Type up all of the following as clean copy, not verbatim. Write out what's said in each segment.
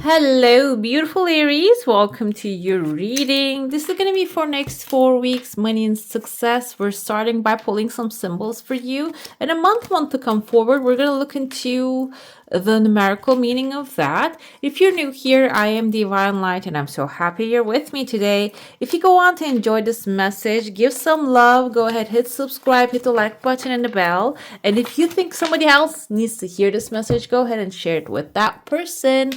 Hello, beautiful Aries. Welcome to your reading. This is going to be for next 4 weeks, money and success. We're starting by pulling some symbols for you. And a month to come forward, we're going to look into the numerical meaning of that. If you're new here, I am Divine Light and I'm so happy you're with me today. If you go on to enjoy this message, give some love, go ahead, hit subscribe, hit the like button and the bell. And if you think somebody else needs to hear this message, go ahead and share it with that person.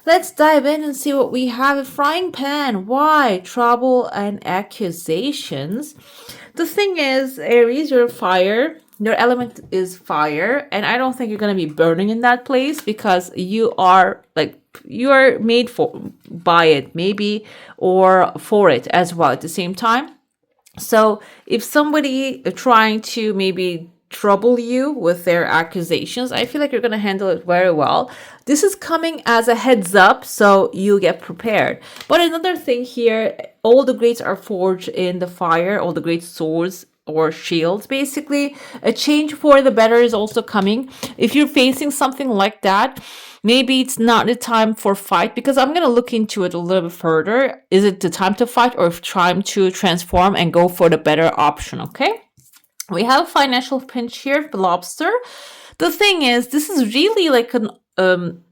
Let's dive in and see what we have. A frying pan. Why? Trouble and accusations. The thing is, Aries, you're fire. Your element is fire. And I don't think you're going to be burning in that place because you are made by it, maybe, or for it as well at the same time. So if somebody trying to maybe trouble you with their accusations, I feel like you're going to handle it very well. This is coming as a heads up, so you get prepared. But another thing here, all the greats are forged in the fire, all the great swords or shields. Basically, a change for the better is also coming. If you're facing something like that, maybe it's not the time for fight, because I'm going to look into it a little bit further. Is it the time to fight or time to transform and go for the better option? Okay. We have a financial pinch here, the lobster. The thing is, this is really like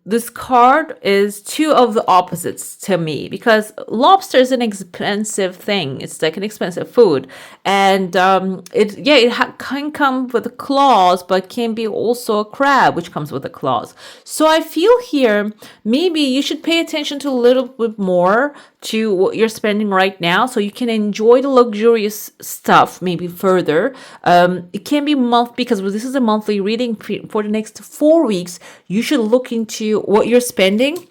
this card is two of the opposites to me, because lobster is an expensive thing. It's like an expensive food, and can come with claws, but can be also a crab which comes with a claws. So I feel here maybe you should pay attention to a little bit more to what you're spending right now, so you can enjoy the luxurious stuff maybe further. It can be because this is a monthly reading for the next 4 weeks. You should look into what you're spending.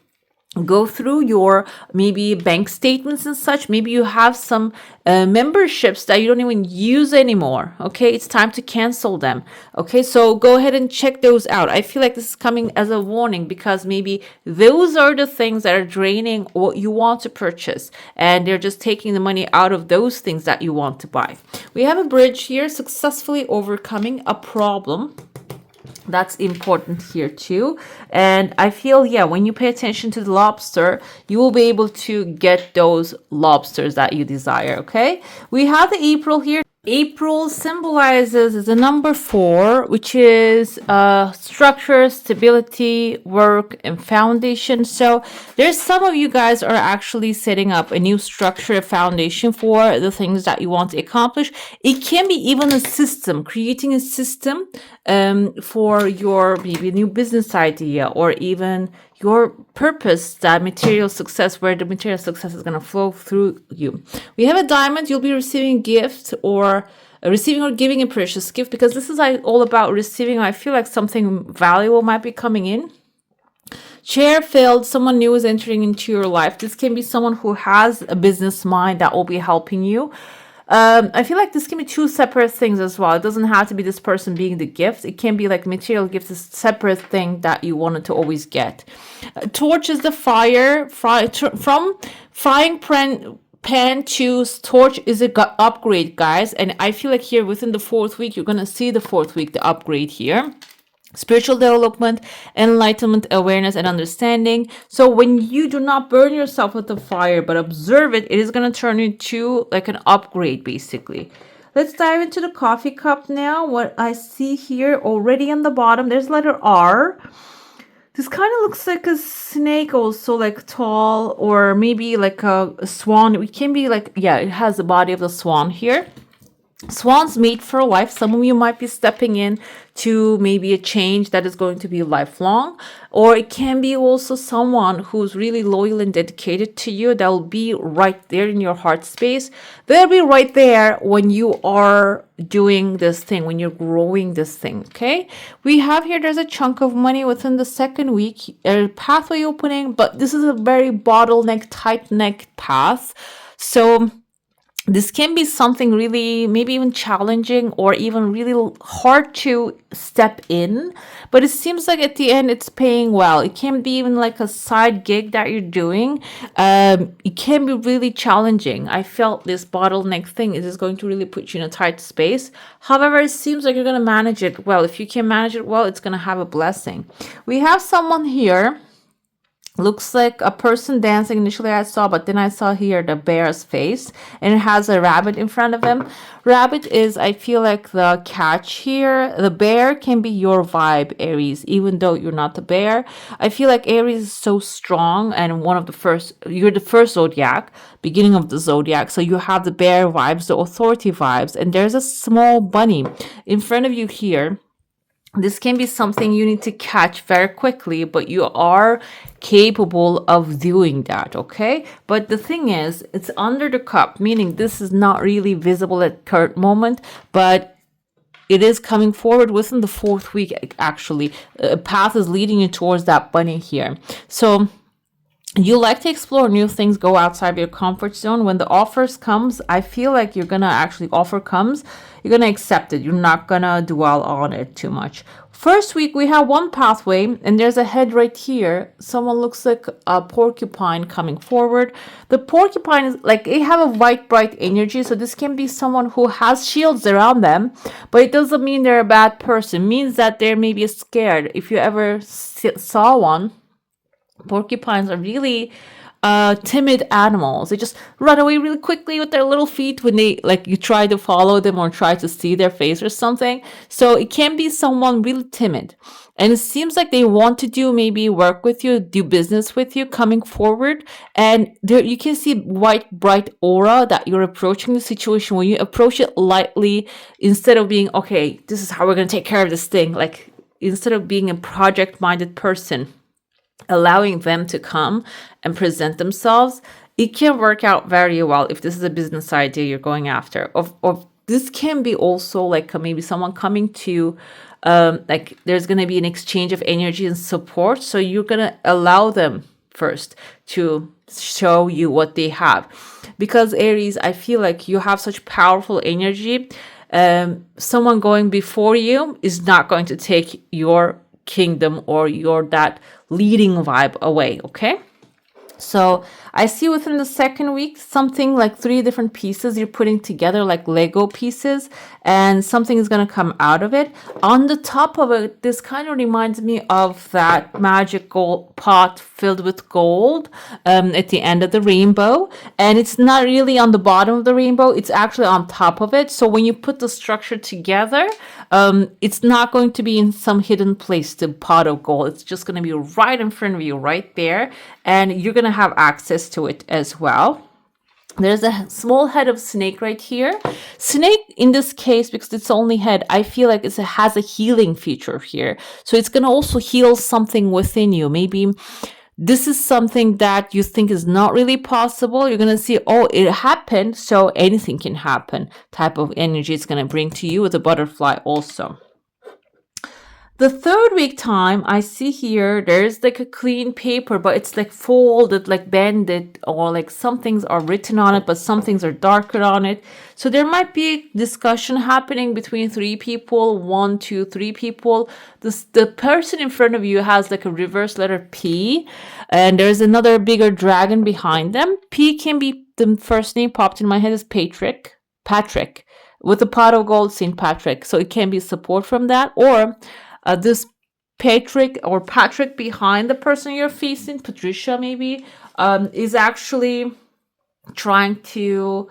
Go through your maybe bank statements and such. Maybe you have some memberships that you don't even use anymore. Okay, it's time to cancel them. Okay, so go ahead and check those out. I feel like this is coming as a warning, because maybe those are the things that are draining what you want to purchase, and they're just taking the money out of those things that you want to buy. We have a bridge here, successfully overcoming a problem. That's important here too. And I feel, when you pay attention to the lobster, you will be able to get those lobsters that you desire. Okay. We have the April here. April symbolizes the number 4, which is structure, stability, work, and foundation. So there's some of you guys are actually setting up a new structure, a foundation for the things that you want to accomplish. It can be even a system, creating a system for your maybe new business idea, or even your purpose, that material success, where the material success is going to flow through you. We have a diamond. You'll be receiving a gift, or receiving or giving a precious gift, because this is all about receiving. I feel like something valuable might be coming in. Chair filled, someone new is entering into your life. This can be someone who has a business mind that will be helping you. I feel like this can be two separate things as well. It doesn't have to be this person being the gift. It can be like material gifts, a separate thing that you wanted to always get. Torch is the fire. From frying pan to torch is a upgrade, guys. And I feel like here within the 4th week, you're going to see the 4th week, the upgrade here. Spiritual development, enlightenment, awareness, and understanding. So when you do not burn yourself with the fire, but observe it, it is going to turn into like an upgrade, basically. Let's dive into the coffee cup now. What I see here already on the bottom, there's letter R. This kind of looks like a snake, also like tall, or maybe like a swan. It can be like, it has the body of the swan here. Swans mate for life. Some of you might be stepping in to maybe a change that is going to be lifelong, or it can be also someone who's really loyal and dedicated to you. They'll be right there in your heart space. They'll be right there when you are doing this thing, when you're growing this thing. Okay, we have here, there's a chunk of money within the 2nd week, a pathway opening, but this is a very bottleneck, tight-necked path. So this can be something really, maybe even challenging, or even really hard to step in. But it seems like at the end, it's paying well. It can be even like a side gig that you're doing. It can be really challenging. I felt this bottleneck thing is going to really put you in a tight space. However, it seems like you're going to manage it well. If you can manage it well, it's going to have a blessing. We have someone here looks like a person dancing initially I saw, but then I saw here the bear's face, and it has a rabbit in front of him. Rabbit is, I feel like, the catch here. The bear can be your vibe, Aries, even though you're not the bear. I feel like Aries is so strong, and you're the first zodiac, beginning of the zodiac, so you have the bear vibes, the authority vibes, and there's a small bunny in front of you here. This can be something you need to catch very quickly, but you are capable of doing that, okay? But the thing is, it's under the cup, meaning this is not really visible at current moment, but it is coming forward within the 4th week, actually. A path is leading you towards that bunny here. So you like to explore new things, go outside of your comfort zone. When the offers comes, I feel like you're gonna actually offer comes, you're gonna accept it. You're not gonna dwell on it too much. First week we have one pathway, and there's a head right here. Someone looks like a porcupine coming forward. The porcupine is like, they have a white bright energy, so this can be someone who has shields around them, but it doesn't mean they're a bad person. It means that they're maybe scared. If you ever saw one, porcupines are really timid animals. They just run away really quickly with their little feet when they, like, you try to follow them or try to see their face or something. So it can be someone really timid, and it seems like they want to do maybe work with you, do business with you coming forward. And there you can see white bright aura that you're approaching the situation. When you approach it lightly, instead of being, okay, this is how we're going to take care of this thing, like, instead of being a project minded person, allowing them to come and present themselves, it can work out very well if this is a business idea you're going after. Or this can be also like maybe someone coming to, like, there's going to be an exchange of energy and support. So you're going to allow them first to show you what they have. Because Aries, I feel like you have such powerful energy. Someone going before you is not going to take your kingdom or your that leading vibe away, okay? So I see within the 2nd week something like 3 different pieces you're putting together, like Lego pieces, and something is going to come out of it. On the top of it, this kind of reminds me of that magic gold pot filled with gold at the end of the rainbow. And it's not really on the bottom of the rainbow, it's actually on top of it. So when you put the structure together, it's not going to be in some hidden place, the pot of gold. It's just going to be right in front of you, right there. And you're going to have access to it as well. There's a small head of snake right here. Snake, in this case, because it's only head, I feel like it has a healing feature here. So it's going to also heal something within you. Maybe this is something that you think is not really possible. You're going to see, oh, it happened, so anything can happen type of energy it's going to bring to you with a butterfly also. The 3rd week time, I see here, there's like a clean paper, but it's like folded, like bended, or like some things are written on it, but some things are darker on it. So there might be a discussion happening between 3 people, 1, 2, 3 people. The person in front of you has like a reverse letter P, and there's another bigger dragon behind them. P can be, the first name popped in my head is Patrick, with a pot of gold, St. Patrick. So it can be support from that, or this Patrick behind the person you're facing, Patricia maybe, is actually trying to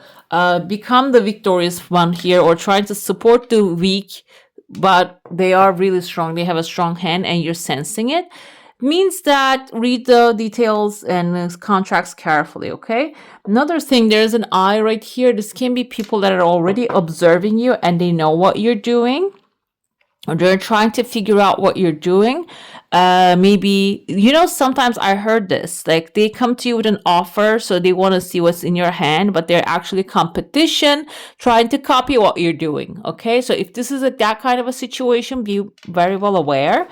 become the victorious one here, or trying to support the weak, but they are really strong. They have a strong hand and you're sensing it. Means that read the details and contracts carefully, okay? Another thing, there's an eye right here. This can be people that are already observing you and they know what you're doing, or they're trying to figure out what you're doing. Maybe, sometimes I heard this, like they come to you with an offer, so they want to see what's in your hand, but they're actually competition trying to copy what you're doing, okay? So if this is that kind of a situation, be very well aware.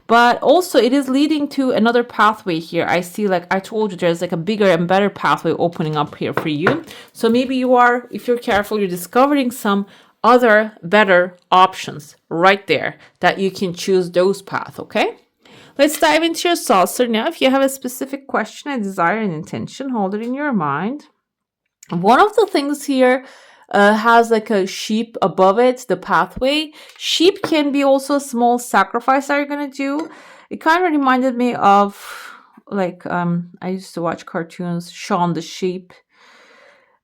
But also it is leading to another pathway here. I see, like I told you, there's like a bigger and better pathway opening up here for you. So maybe if you're careful, you're discovering some other better options right there that you can choose those paths, okay? Let's dive into your saucer now. If you have a specific question, a desire, an intention, hold it in your mind. One of the things here has like a sheep above it, the pathway. Sheep can be also a small sacrifice that you're going to do. It kind of reminded me of Like I used to watch cartoons, Shaun the Sheep,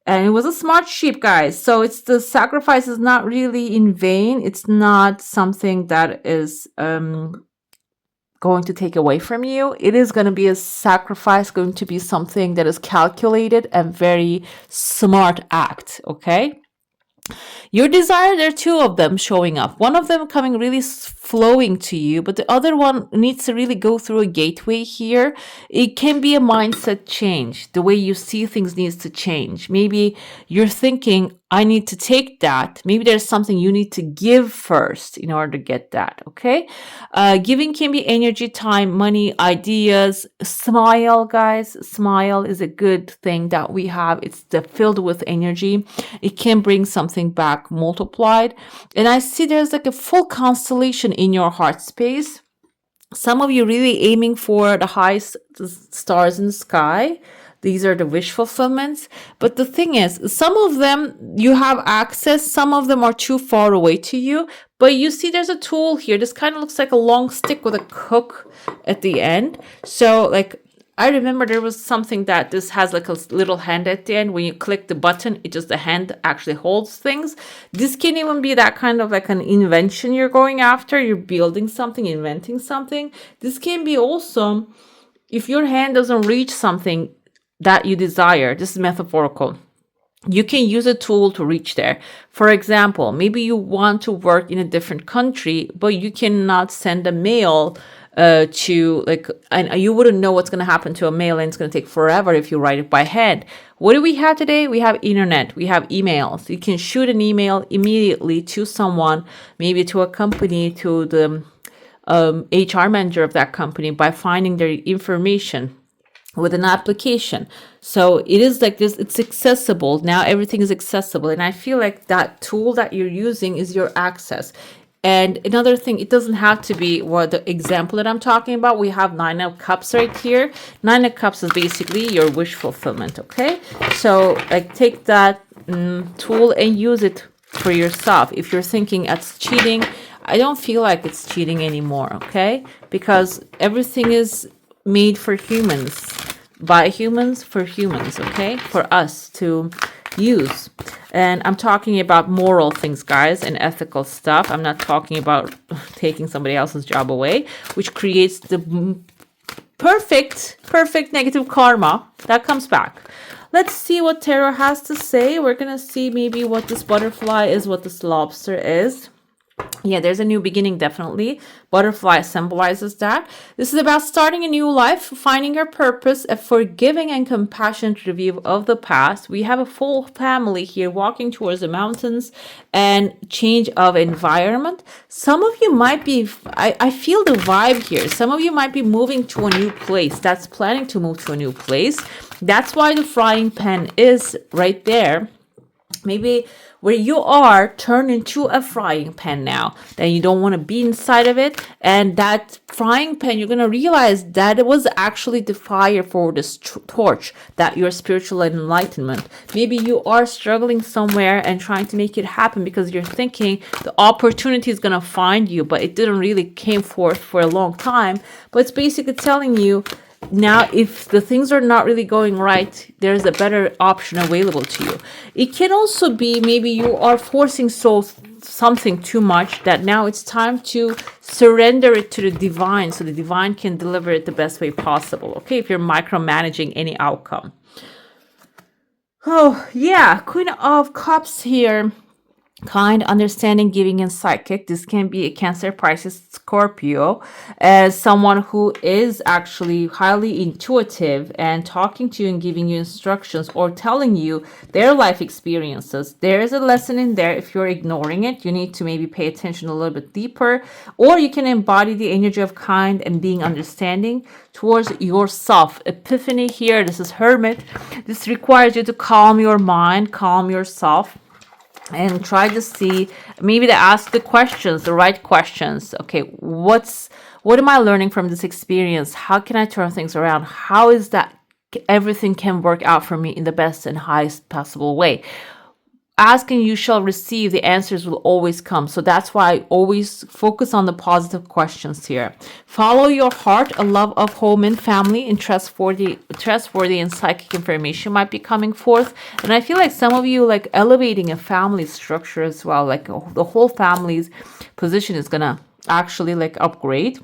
and it was a smart sheep, guys. So it's the sacrifice is not really in vain. It's not something that is going to take away from you. It is going to be a sacrifice, going to be something that is calculated and very smart act. Okay. Your desire, there are two of them showing up. One of them coming really flowing to you, but the other one needs to really go through a gateway here. It can be a mindset change. The way you see things needs to change. Maybe you're thinking, I need to take that. Maybe there's something you need to give first in order to get that. Okay. Giving can be energy, time, money, ideas. Smile, guys. Smile is a good thing that we have. It's filled with energy. It can bring something back multiplied. And I see there's like a full constellation in your heart space. Some of you really aiming for the highest stars in the sky. These are the wish fulfillments. But the thing is, some of them you have access, some of them are too far away to you. But you see there's a tool here. This kind of looks like a long stick with a hook at the end. So like, I remember there was something that this has like a little hand at the end. When you click the button, it just the hand actually holds things. This can even be that kind of like an invention you're going after. You're building something, inventing something. This can be also, if your hand doesn't reach something that you desire, this is metaphorical, you can use a tool to reach there. For example, maybe you want to work in a different country, but you cannot send a mail to like, and you wouldn't know what's going to happen to a mail, and it's going to take forever if you write it by hand. What do we have today? We have internet, we have emails. You can shoot an email immediately to someone, maybe to a company, to the HR manager of that company, by finding their information with an application. So it is like this, it's accessible. Now everything is accessible. And I feel like that tool that you're using is your access. And another thing, it doesn't have to be what the example that I'm talking about. We have 9 of Cups right here. 9 of Cups is basically your wish fulfillment, okay? So like take that tool and use it for yourself. If you're thinking it's cheating, I don't feel like it's cheating anymore, okay? Because everything is made for humans, by humans, for humans, okay? For us to use. And I'm talking about moral things, guys, and ethical stuff. I'm not talking about taking somebody else's job away, which creates the perfect negative karma that comes back. Let's see what tarot has to say. We're going to see maybe what this butterfly is, what this lobster is. Yeah, there's a new beginning, definitely. Butterfly symbolizes that. This is about starting a new life, finding your purpose, a forgiving and compassionate review of the past. We have a full family here walking towards the mountains and change of environment. Some of you might be, I feel the vibe here. Some of you might be moving to a new place. That's planning to move to a new place. That's why the frying pan is right there. Maybe where you are turned into a frying pan now, that you don't want to be inside of it. And that frying pan, you're going to realize that it was actually the fire for this torch, that your spiritual enlightenment. Maybe you are struggling somewhere and trying to make it happen because you're thinking the opportunity is going to find you, but it didn't really came forth for a long time. But it's basically telling you, now, if the things are not really going right, there's a better option available to you. It can also be maybe you are forcing something too much, that now it's time to surrender it to the divine, so the divine can deliver it the best way possible. Okay, if you're micromanaging any outcome. Oh, yeah, Queen of Cups here. Kind, understanding, giving, and psychic. This can be a Cancer, Pisces, Scorpio, as someone who is actually highly intuitive and talking to you and giving you instructions or telling you their life experiences. There is a lesson in there. If you're ignoring it, you need to maybe pay attention a little bit deeper, or you can embody the energy of kind and being understanding towards yourself. Epiphany here. This is Hermit. This requires you to calm your mind, calm yourself, and try to see, maybe to ask the questions, the right questions. Okay, what am I learning from this experience? How can I turn things around? How is that everything can work out for me in the best and highest possible way? ask and you shall receive, the answers will always come. So that's why I always focus on the positive questions here. Follow your heart. A love of home and family and trustworthy and psychic information might be coming forth. And I feel like some of you like elevating a family structure as well, like the whole family's position is gonna actually like upgrade.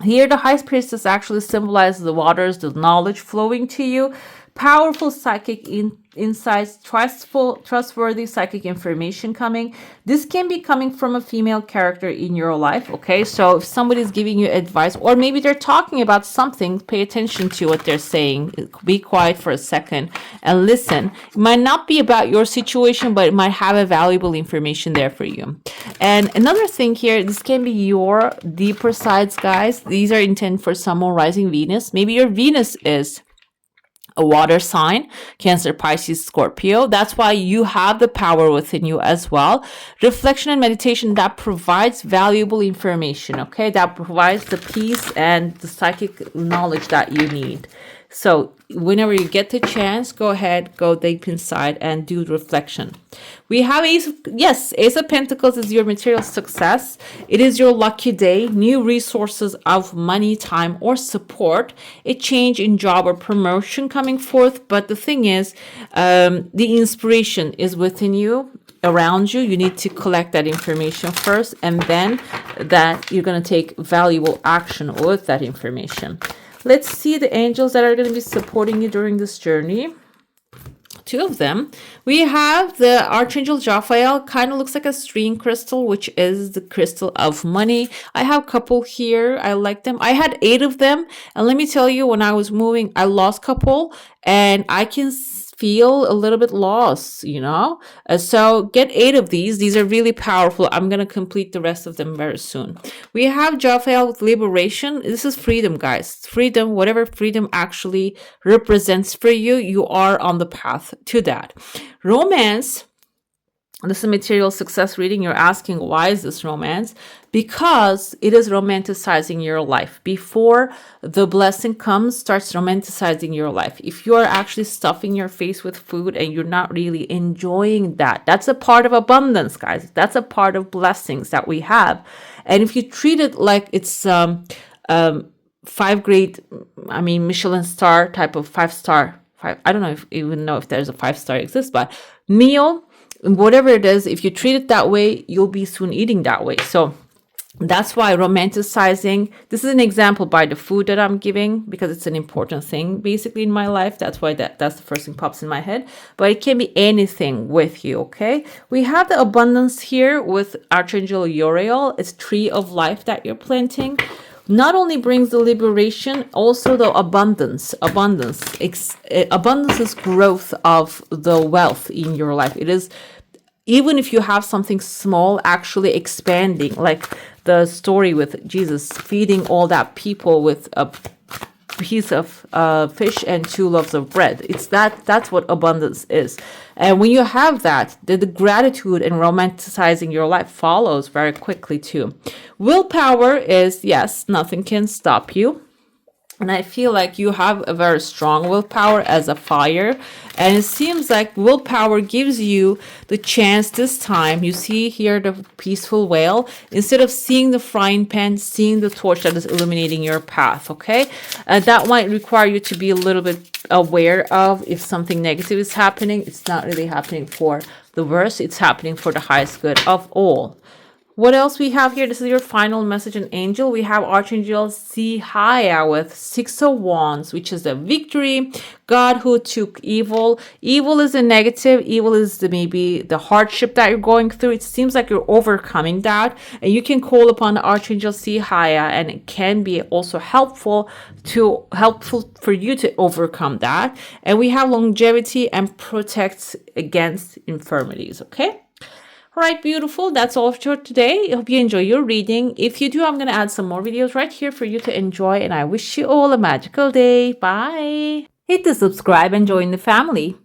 Here, the high priestess actually symbolizes the waters, the knowledge flowing to you, powerful psychic insights, trustworthy psychic information coming. This can be coming from a female character in your life, okay? So if somebody's giving you advice, or maybe they're talking about something, pay attention to what they're saying. Be quiet for a second and listen. It might not be about your situation, but it might have a valuable information there for you. And another thing here, this can be your deeper sides, guys. These are intended for Sun, Moon, Rising, Venus. Maybe your Venus is a water sign, Cancer, Pisces, Scorpio. That's why you have the power within you as well. Reflection and meditation, that provides valuable information, okay? That provides the peace and the psychic knowledge that you need. So whenever you get the chance, go ahead, go deep inside and do reflection. We have Ace of Pentacles is your material success. It is your lucky day, new resources of money, time, or support, a change in job or promotion coming forth. But the thing is, the inspiration is within you, around you. You need to collect that information first, and then that you're going to take valuable action with that information. Let's see the angels that are going to be supporting you during this journey. Two of them. We have the Archangel Raphael, kind of looks like a string crystal, which is the crystal of money. I have a couple here. I like them. I had 8 of them. And let me tell you, when I was moving, I lost a couple, and I can feel a little bit lost, so get 8 of these. These are really powerful. I'm going to complete the rest of them very soon. We have Raphael with liberation. This is freedom, guys. Freedom, whatever freedom actually represents for you, you are on the path to that. Romance. This is a material success reading. You're asking, why is this romance? Because it is romanticizing your life. Before the blessing comes, starts romanticizing your life. If you are actually stuffing your face with food and you're not really enjoying that, that's a part of abundance, guys. That's a part of blessings that we have. And if you treat it like it's 5-grade, Michelin star type of 5-star, I don't know even know if there's a 5-star exists, but meal, whatever it is, if you treat it that way, you'll be soon eating that way. So that's why romanticizing, this is an example by the food that I'm giving, because it's an important thing basically in my life. That's why that's the first thing pops in my head, but it can be anything with you. Okay, we have the abundance here with Archangel Uriel. It's tree of life that you're planting. Not only brings the liberation, also the abundance is growth of the wealth in your life. It is, even if you have something small, actually expanding, like the story with Jesus feeding all that people with a piece of fish and 2 loaves of bread. That's what abundance is. And when you have that, the gratitude and romanticizing your life follows very quickly too. Willpower is, yes, nothing can stop you. And I feel like you have a very strong willpower as a fire. And it seems like willpower gives you the chance this time. You see here the peaceful whale. Instead of seeing the frying pan, seeing the torch that is illuminating your path, okay? That might require you to be a little bit aware of if something negative is happening. It's not really happening for the worst. It's happening for the highest good of all. What else we have here? This is your final message and angel. We have Archangel Sihaya with 6 of Wands, which is a victory. God who took evil. Evil is a negative. Evil is maybe the hardship that you're going through. It seems like you're overcoming that. And you can call upon Archangel Sihaya, and it can be also helpful for you to overcome that. And we have longevity and protects against infirmities, okay? All right, beautiful. That's all for today. I hope you enjoy your reading. If you do, I'm going to add some more videos right here for you to enjoy. And I wish you all a magical day. Bye. Hit the subscribe and join the family.